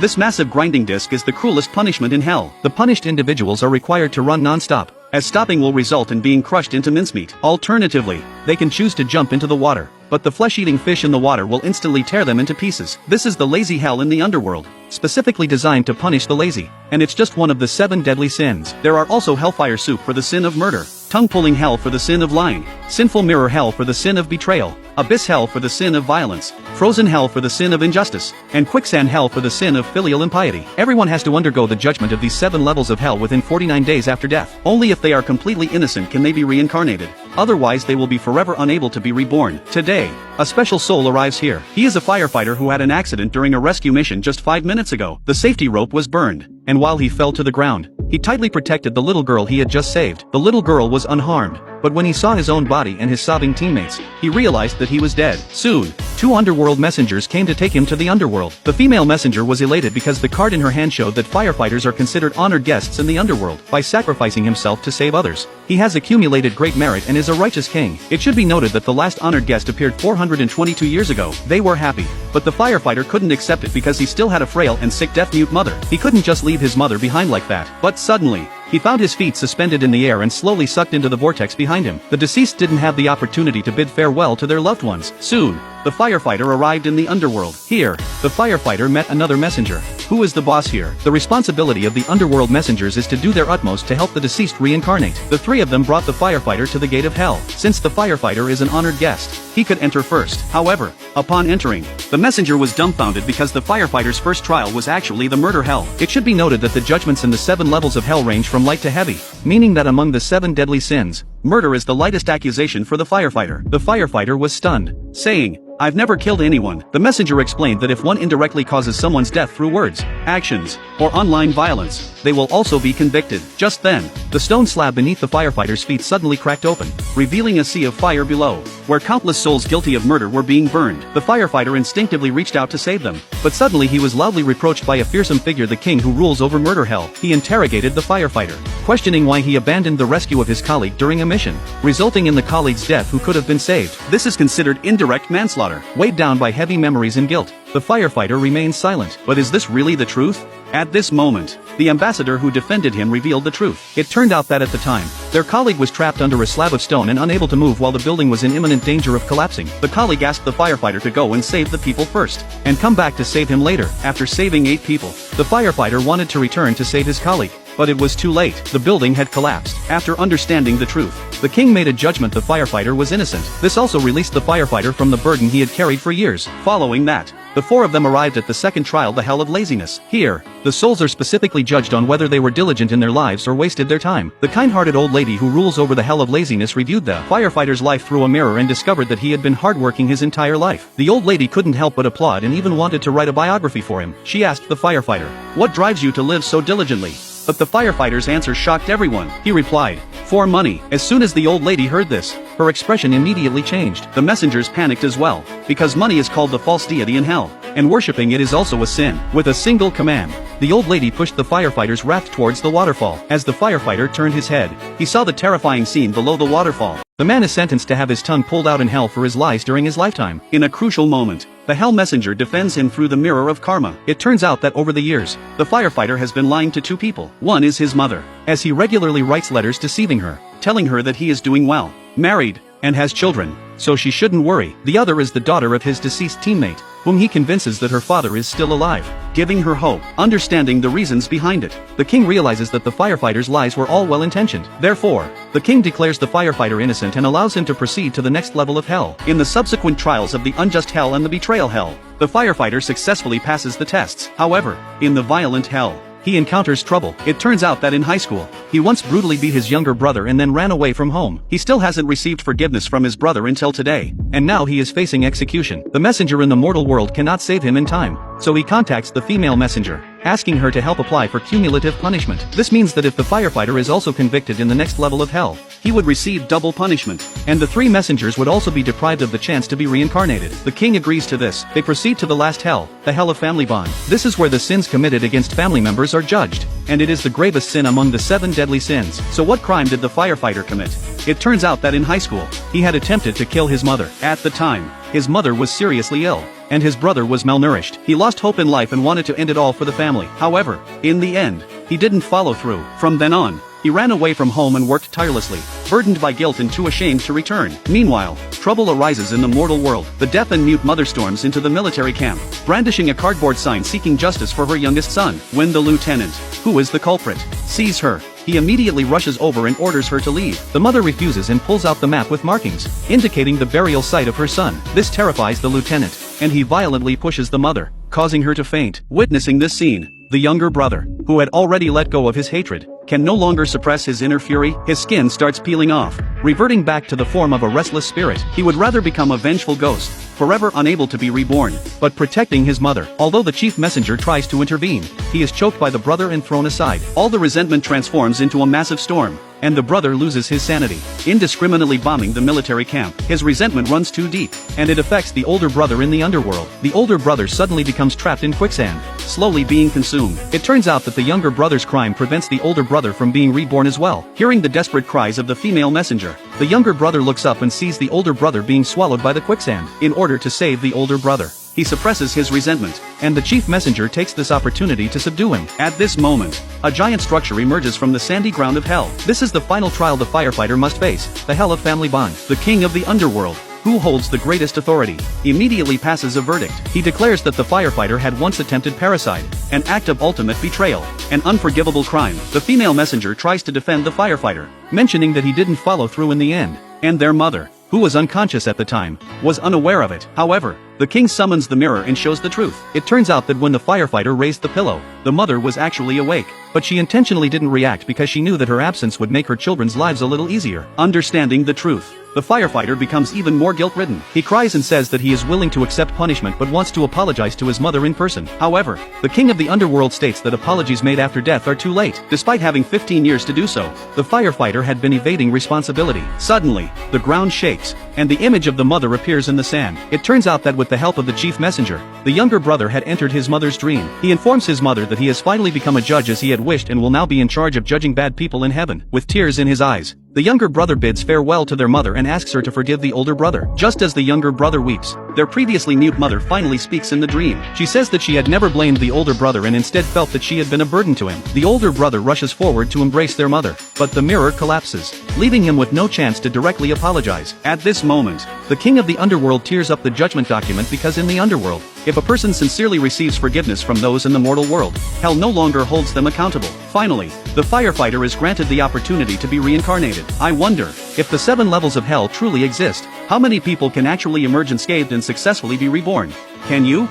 This massive grinding disc is the cruelest punishment in hell. The punished individuals are required to run non-stop, as stopping will result in being crushed into mincemeat. Alternatively, they can choose to jump into the water, but the flesh-eating fish in the water will instantly tear them into pieces. This is the lazy hell in the underworld, specifically designed to punish the lazy, and it's just one of the 7 deadly sins. There are also hellfire soup for the sin of murder, tongue-pulling hell for the sin of lying, sinful mirror hell for the sin of betrayal, abyss hell for the sin of violence, frozen hell for the sin of injustice, and quicksand hell for the sin of filial impiety. Everyone has to undergo the judgment of these 7 levels of hell within 49 days after death. Only if they are completely innocent can they be reincarnated. Otherwise they will be forever unable to be reborn. Today, a special soul arrives here. He is a firefighter who had an accident during a rescue mission just 5 minutes ago. The safety rope was burned, and while he fell to the ground, he tightly protected the little girl he had just saved. The little girl was unharmed, but when he saw his own body and his sobbing teammates, he realized that he was dead. Soon, 2 underworld messengers came to take him to the underworld. The female messenger was elated because the card in her hand showed that firefighters are considered honored guests in the underworld by sacrificing himself to save others. He has accumulated great merit and is a righteous king. It should be noted that the last honored guest appeared 422 years ago. They were happy, but the firefighter couldn't accept it because he still had a frail and sick deaf-mute mother. He couldn't just leave his mother behind like that. But suddenly, he found his feet suspended in the air and slowly sucked into the vortex behind him. The deceased didn't have the opportunity to bid farewell to their loved ones. Soon, the firefighter arrived in the underworld. Here, the firefighter met another messenger. Who is the boss here? The responsibility of the underworld messengers is to do their utmost to help the deceased reincarnate. The 3 of them brought the firefighter to the gate of hell. Since the firefighter is an honored guest, he could enter first. However, upon entering, the messenger was dumbfounded because the firefighter's first trial was actually the murder hell. It should be noted that the judgments in the 7 levels of hell range from light to heavy, meaning that among the 7 deadly sins, murder is the lightest accusation for the firefighter. The firefighter was stunned, saying, "I've never killed anyone." The messenger explained that if one indirectly causes someone's death through words, actions, or online violence, they will also be convicted. Just then, the stone slab beneath the firefighter's feet suddenly cracked open, revealing a sea of fire below, where countless souls guilty of murder were being burned. The firefighter instinctively reached out to save them, but suddenly he was loudly reproached by a fearsome figure, the king who rules over murder hell. He interrogated the firefighter, questioning why he abandoned the rescue of his colleague during a mission, resulting in the colleague's death who could have been saved. This is considered indirect manslaughter. Weighed down by heavy memories and guilt, the firefighter remains silent. But is this really the truth? At this moment, the ambassador who defended him revealed the truth. It turned out that at the time, their colleague was trapped under a slab of stone and unable to move while the building was in imminent danger of collapsing. The colleague asked the firefighter to go and save the people first, and come back to save him later. After saving 8 people, the firefighter wanted to return to save his colleague, but it was too late. The building had collapsed. After understanding the truth, the king made a judgment the firefighter was innocent. This also released the firefighter from the burden he had carried for years. Following that, the 4 of them arrived at the second trial, the hell of laziness. Here, the souls are specifically judged on whether they were diligent in their lives or wasted their time. The kind-hearted old lady who rules over the hell of laziness reviewed the firefighter's life through a mirror and discovered that he had been hardworking his entire life. The old lady couldn't help but applaud and even wanted to write a biography for him. She asked the firefighter, "What drives you to live so diligently?" But the firefighter's answer shocked everyone. He replied, "For money." As soon as the old lady heard this, her expression immediately changed. The messengers panicked as well, because money is called the false deity in hell, and worshipping it is also a sin. With a single command, the old lady pushed the firefighter's raft towards the waterfall. As the firefighter turned his head, he saw the terrifying scene below the waterfall. The man is sentenced to have his tongue pulled out in hell for his lies during his lifetime. In a crucial moment, the hell messenger defends him through the mirror of karma. It turns out that over the years, the firefighter has been lying to 2 people. One is his mother, as he regularly writes letters deceiving her, telling her that he is doing well, married, and has children, so she shouldn't worry. The other is the daughter of his deceased teammate, whom he convinces that her father is still alive, giving her hope. Understanding the reasons behind it, the king realizes that the firefighter's lies were all well-intentioned. Therefore, the king declares the firefighter innocent and allows him to proceed to the next level of hell. In the subsequent trials of the unjust hell and the betrayal hell, the firefighter successfully passes the tests. However, in the violent hell, he encounters trouble. It turns out that in high school, he once brutally beat his younger brother and then ran away from home. He still hasn't received forgiveness from his brother until today, and now he is facing execution. The messenger in the mortal world cannot save him in time, so he contacts the female messenger, asking her to help apply for cumulative punishment. This means that if the firefighter is also convicted in the next level of hell, he would receive double punishment, and the 3 messengers would also be deprived of the chance to be reincarnated. The king agrees to this. They proceed to the last hell, the hell of family bond. This is where the sins committed against family members are judged, and it is the gravest sin among the 7 deadly sins. So what crime did the firefighter commit? It turns out that in high school, he had attempted to kill his mother. At the time, his mother was seriously ill, and his brother was malnourished. He lost hope in life and wanted to end it all for the family. However, in the end, he didn't follow through. From then on, he ran away from home and worked tirelessly, burdened by guilt and too ashamed to return. Meanwhile, trouble arises in the mortal world. The deaf and mute mother storms into the military camp, brandishing a cardboard sign seeking justice for her youngest son. When the lieutenant, who is the culprit, sees her, he immediately rushes over and orders her to leave. The mother refuses and pulls out the map with markings, indicating the burial site of her son. This terrifies the lieutenant, and he violently pushes the mother, causing her to faint. Witnessing this scene, the younger brother, who had already let go of his hatred, can no longer suppress his inner fury. His skin starts peeling off, reverting back to the form of a restless spirit. He would rather become a vengeful ghost, forever unable to be reborn, but protecting his mother. Although the chief messenger tries to intervene, he is choked by the brother and thrown aside. All the resentment transforms into a massive storm, and the brother loses his sanity, indiscriminately bombing the military camp. His resentment runs too deep, and it affects the older brother in the underworld. The older brother suddenly becomes trapped in quicksand, slowly being consumed. It turns out that the younger brother's crime prevents the older brother from being reborn as well. Hearing the desperate cries of the female messenger, the younger brother looks up and sees the older brother being swallowed by the quicksand. In order to save the older brother, he suppresses his resentment, and the chief messenger takes this opportunity to subdue him. At this moment, a giant structure emerges from the sandy ground of hell. This is the final trial the firefighter must face, the Hell of Family Bond. The king of the underworld, who holds the greatest authority, immediately passes a verdict. He declares that the firefighter had once attempted parricide, an act of ultimate betrayal, an unforgivable crime. The female messenger tries to defend the firefighter, mentioning that he didn't follow through in the end, and their mother, who was unconscious at the time, was unaware of it. However, the king summons the mirror and shows the truth. It turns out that when the firefighter raised the pillow, the mother was actually awake, but she intentionally didn't react because she knew that her absence would make her children's lives a little easier. Understanding the truth, the firefighter becomes even more guilt-ridden. He cries and says that he is willing to accept punishment but wants to apologize to his mother in person. However, the king of the underworld states that apologies made after death are too late. Despite having 15 years to do so, the firefighter had been evading responsibility. Suddenly, the ground shakes, and the image of the mother appears in the sand. It turns out that with the help of the chief messenger, the younger brother had entered his mother's dream. He informs his mother that he has finally become a judge as he had wished and will now be in charge of judging bad people in heaven. With tears in his eyes, the younger brother bids farewell to their mother and asks her to forgive the older brother. Just as the younger brother weeps, their previously mute mother finally speaks in the dream. She says that she had never blamed the older brother and instead felt that she had been a burden to him. The older brother rushes forward to embrace their mother, but the mirror collapses, leaving him with no chance to directly apologize. At this moment, the king of the underworld tears up the judgment document because in the underworld, if a person sincerely receives forgiveness from those in the mortal world, hell no longer holds them accountable. Finally, the firefighter is granted the opportunity to be reincarnated. I wonder, if the 7 levels of hell truly exist, how many people can actually emerge unscathed and successfully be reborn? Can you?